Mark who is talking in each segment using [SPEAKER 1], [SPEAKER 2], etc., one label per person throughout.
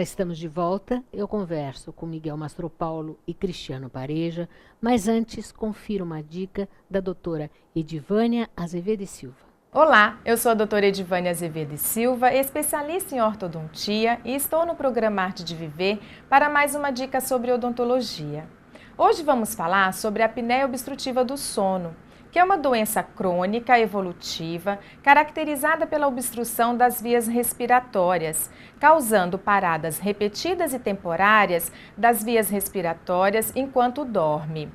[SPEAKER 1] Já estamos de volta. Eu converso com Miguel Mastropaulo e Cristiano Pareja, mas antes confiro uma dica da doutora Edivânia Azevedo e Silva.
[SPEAKER 2] Olá, eu sou a doutora Edivânia Azevedo e Silva, especialista em ortodontia e estou no programa Arte de Viver para mais uma dica sobre odontologia. Hoje vamos falar sobre a apneia obstrutiva do sono, que é uma doença crônica evolutiva caracterizada pela obstrução das vias respiratórias, causando paradas repetidas e temporárias das vias respiratórias enquanto dorme.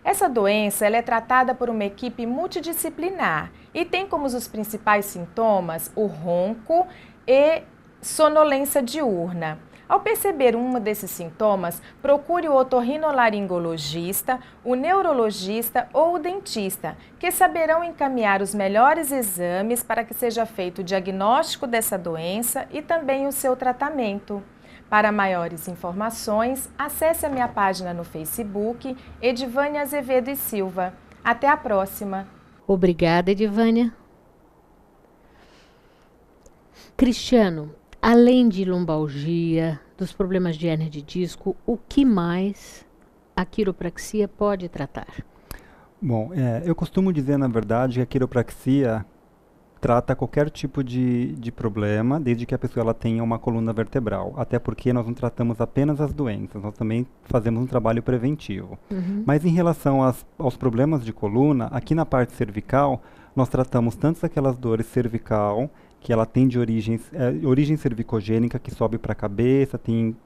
[SPEAKER 2] Essa doença ela é tratada por uma equipe multidisciplinar e tem como os principais sintomas o ronco e sonolência diurna. Ao perceber um desses sintomas, procure o otorrinolaringologista, o neurologista ou o dentista, que saberão encaminhar os melhores exames para que seja feito o diagnóstico dessa doença e também o seu tratamento. Para maiores informações, acesse a minha página no Facebook, Edivânia Azevedo e Silva. Até a próxima!
[SPEAKER 1] Obrigada, Edivânia. Cristiano, além de lombalgia, dos problemas de hérnia de disco, o que mais a quiropraxia pode tratar?
[SPEAKER 3] Bom, eu costumo dizer, na verdade, que a quiropraxia trata qualquer tipo de problema, desde que a pessoa ela tenha uma coluna vertebral. Até porque nós não tratamos apenas as doenças, nós também fazemos um trabalho preventivo. Mas em relação aos problemas de coluna, aqui na parte cervical, nós tratamos tanto aquelas dores cervical, que ela tem de origem cervicogênica, que sobe para a cabeça, tem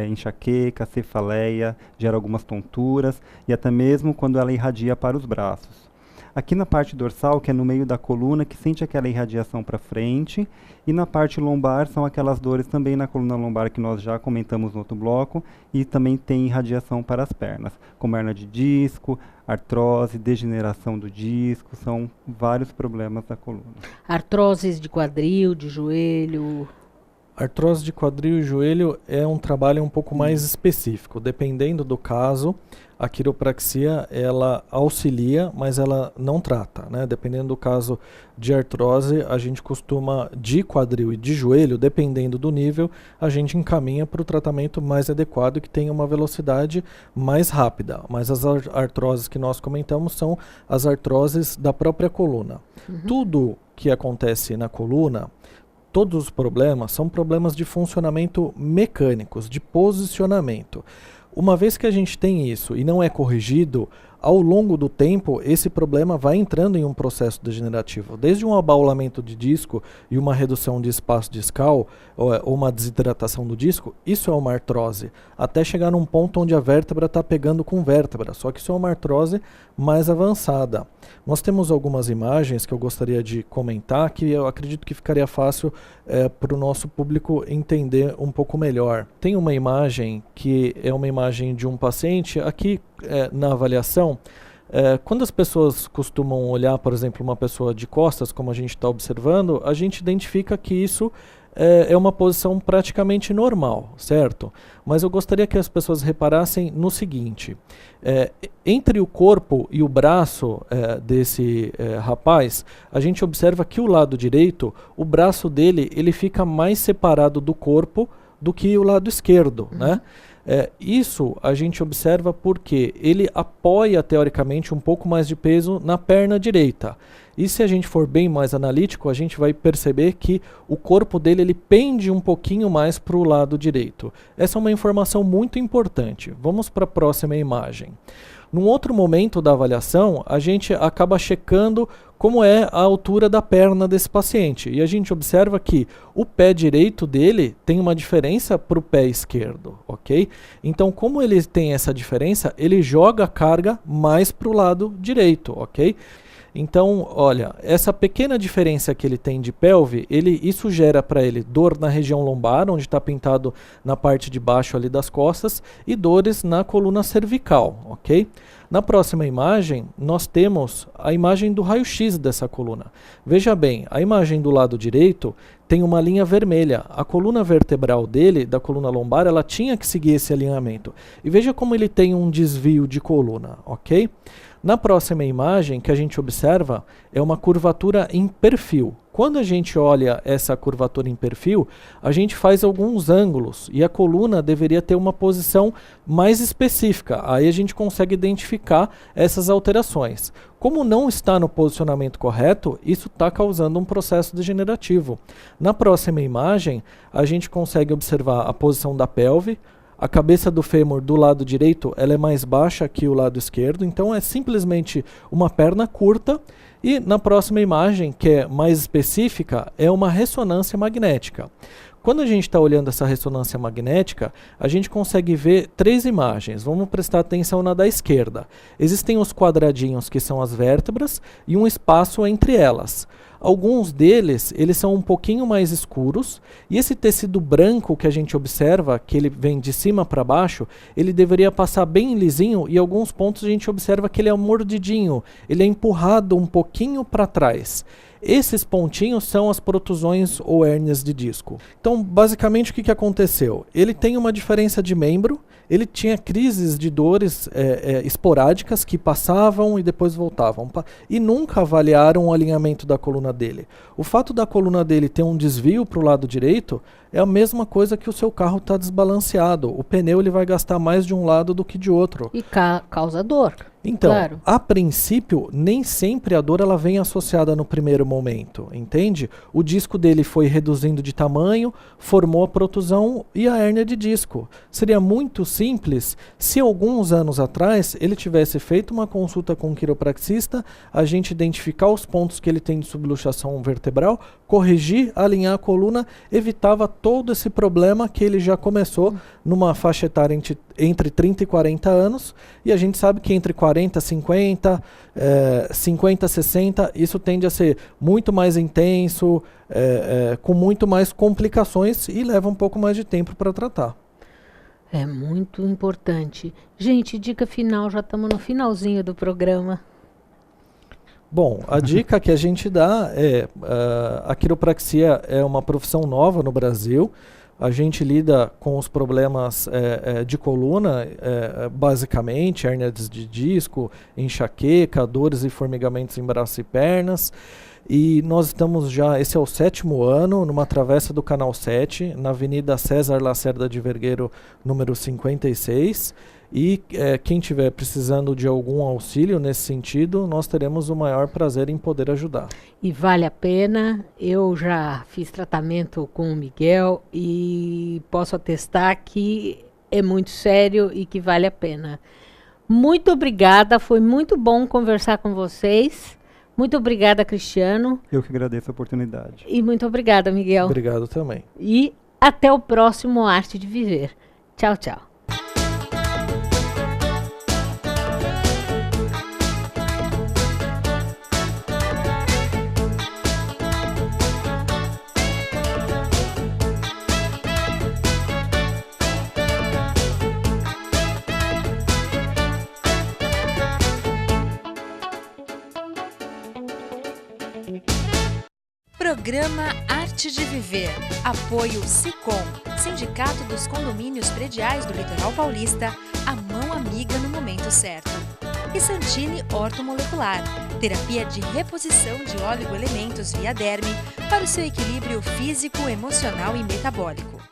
[SPEAKER 3] enxaqueca, cefaleia, gera algumas tonturas, e até mesmo quando ela irradia para os braços. Aqui na parte dorsal, que é no meio da coluna, que sente aquela irradiação para frente, e na parte lombar são aquelas dores também na coluna lombar que nós já comentamos no outro bloco, e também tem irradiação para as pernas, como hernia de disco, artrose, degeneração do disco, são vários problemas da coluna.
[SPEAKER 1] Artroses de quadril, de joelho.
[SPEAKER 4] Artrose de quadril e joelho é um trabalho um pouco mais específico. Dependendo do caso, a quiropraxia ela auxilia, mas ela não trata, né? Dependendo do caso de artrose, a gente costuma, de quadril e de joelho, dependendo do nível, a gente encaminha para o tratamento mais adequado que tenha uma velocidade mais rápida. Mas as artroses que nós comentamos são as artroses da própria coluna. Tudo que acontece na coluna, todos os problemas são problemas de funcionamento mecânicos, de posicionamento. Uma vez que a gente tem isso e não é corrigido, ao longo do tempo esse problema vai entrando em um processo degenerativo. Desde um abaulamento de disco e uma redução de espaço discal, ou uma desidratação do disco, isso é uma artrose. Até chegar num ponto onde a vértebra está pegando com vértebra, só que isso é uma artrose mais avançada. Nós temos algumas imagens que eu gostaria de comentar, que eu acredito que ficaria fácil para o nosso público entender um pouco melhor. Tem uma imagem que é uma imagem de um paciente, aqui na avaliação, quando as pessoas costumam olhar, por exemplo, uma pessoa de costas, como a gente está observando, a gente identifica que isso é uma posição praticamente normal, certo? Mas eu gostaria que as pessoas reparassem no seguinte, entre o corpo e o braço desse rapaz, a gente observa que o lado direito, o braço dele, ele fica mais separado do corpo do que o lado esquerdo, né? Isso a gente observa porque ele apoia teoricamente um pouco mais de peso na perna direita. E se a gente for bem mais analítico, a gente vai perceber que o corpo dele ele pende um pouquinho mais para o lado direito. Essa é uma informação muito importante. Vamos para a próxima imagem. Num outro momento da avaliação, a gente acaba checando como é a altura da perna desse paciente. E a gente observa que o pé direito dele tem uma diferença para o pé esquerdo, ok? Então, como ele tem essa diferença, ele joga a carga mais para o lado direito, ok? Então, olha, essa pequena diferença que ele tem de pelve, isso gera para ele dor na região lombar, onde está pintado na parte de baixo ali das costas, e dores na coluna cervical, ok? Na próxima imagem, nós temos a imagem do raio-x dessa coluna. Veja bem, a imagem do lado direito tem uma linha vermelha. A coluna vertebral dele, da coluna lombar, ela tinha que seguir esse alinhamento. E veja como ele tem um desvio de coluna, ok? Na próxima imagem que a gente observa é uma curvatura em perfil. Quando a gente olha essa curvatura em perfil, a gente faz alguns ângulos e a coluna deveria ter uma posição mais específica. Aí a gente consegue identificar essas alterações. Como não está no posicionamento correto, isso está causando um processo degenerativo. Na próxima imagem, a gente consegue observar a posição da pelve. A cabeça do fêmur do lado direito ela é mais baixa que o lado esquerdo, então é simplesmente uma perna curta. E na próxima imagem, que é mais específica, é uma ressonância magnética. Quando a gente está olhando essa ressonância magnética, a gente consegue ver 3 imagens. Vamos prestar atenção na da esquerda. Existem os quadradinhos que são as vértebras e um espaço entre elas. Alguns deles, eles são um pouquinho mais escuros, e esse tecido branco que a gente observa, que ele vem de cima para baixo, ele deveria passar bem lisinho, e em alguns pontos a gente observa que ele é mordidinho, ele é empurrado um pouquinho para trás. Esses pontinhos são as protusões ou hérnias de disco. Então, basicamente, o que aconteceu? Ele tem uma diferença de membro, ele tinha crises de dores esporádicas que passavam e depois voltavam. E nunca avaliaram o alinhamento da coluna dele. O fato da coluna dele ter um desvio para o lado direito é a mesma coisa que o seu carro está desbalanceado. O pneu ele vai gastar mais de um lado do que de outro.
[SPEAKER 1] E causa dor.
[SPEAKER 4] Então,
[SPEAKER 1] claro.
[SPEAKER 4] A princípio, nem sempre a dor ela vem associada no primeiro momento, entende? O disco dele foi reduzindo de tamanho, formou a protusão e a hérnia de disco. Seria muito simples se alguns anos atrás ele tivesse feito uma consulta com um quiropraxista, a gente identificar os pontos que ele tem de subluxação vertebral, corrigir, alinhar a coluna, evitava todo esse problema que ele já começou numa faixa etária entre 30 e 40 anos, e a gente sabe que entre 40, 50, 50, 60, isso tende a ser muito mais intenso, com muito mais complicações e leva um pouco mais de tempo para tratar.
[SPEAKER 1] É muito importante. Gente, dica final, já estamos no finalzinho do programa.
[SPEAKER 4] Bom, a dica que a gente dá é, a quiropraxia é uma profissão nova no Brasil. A gente lida com os problemas de coluna, basicamente, hérnias de disco, enxaqueca, dores e formigamentos em braços e pernas. E nós estamos já, esse é o 7º ano, numa travessa do Canal 7, na Avenida César Lacerda de Vergueiro, número 56. E quem estiver precisando de algum auxílio nesse sentido, nós teremos o maior prazer em poder ajudar.
[SPEAKER 1] E vale a pena. Eu já fiz tratamento com o Miguel e posso atestar que é muito sério e que vale a pena. Muito obrigada, foi muito bom conversar com vocês. Muito obrigada, Cristiano.
[SPEAKER 3] Eu que agradeço a oportunidade.
[SPEAKER 1] E muito obrigada, Miguel.
[SPEAKER 4] Obrigado também.
[SPEAKER 1] E até o próximo Arte de Viver. Tchau, tchau.
[SPEAKER 5] Programa Arte de Viver. Apoio Sicom, Sindicato dos Condomínios Prediais do Litoral Paulista, a mão amiga no momento certo. E Santini Ortomolecular, terapia de reposição de oligoelementos via derme para o seu equilíbrio físico, emocional e metabólico.